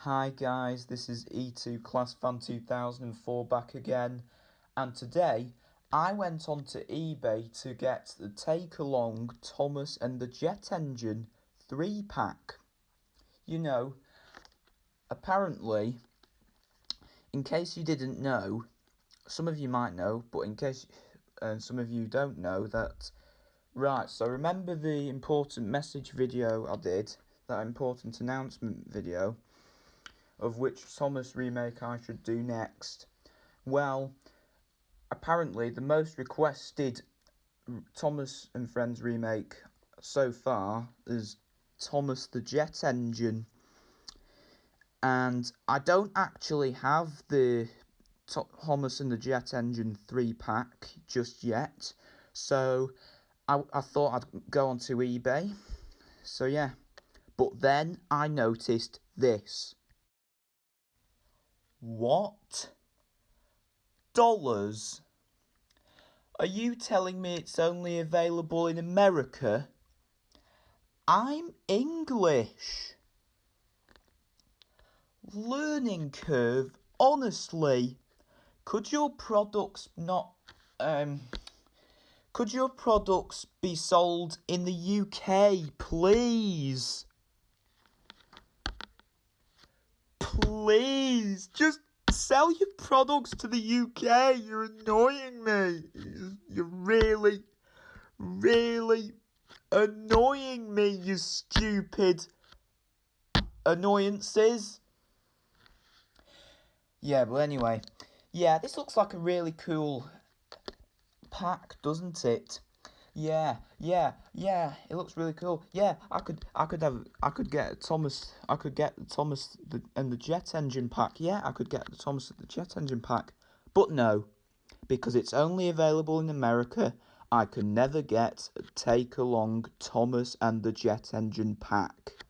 Hi guys, this is E2 Class Fan 2004 back again, and today I went onto eBay to get the Take Along Thomas and the Jet Engine 3-pack. You know, apparently, in case you didn't know, some of you might know, but in case some of you don't know that, right, so remember the important message video I did, that important announcement video, of which Thomas remake I should do next? Well, apparently the most requested Thomas and Friends remake so far is Thomas the Jet Engine, and I don't actually have the Thomas and the Jet Engine 3-pack just yet, so I thought I'd go onto eBay. So yeah, but then I noticed this. What? Dollars? Are you telling me it's only available in America? I'm English. Learning curve, honestly. Could your products be sold in the UK, please? Please, just sell your products to the UK. You're annoying me. You're really, really annoying me, you stupid annoyances. Yeah, but anyway. Yeah, this looks like a really cool pack, doesn't it? Yeah. It looks really cool. Yeah, I could get Thomas and the Jet Engine pack. Yeah, I could get the Thomas and the Jet Engine pack. But no, because it's only available in America, I can never get a Take Along Thomas and the Jet Engine pack.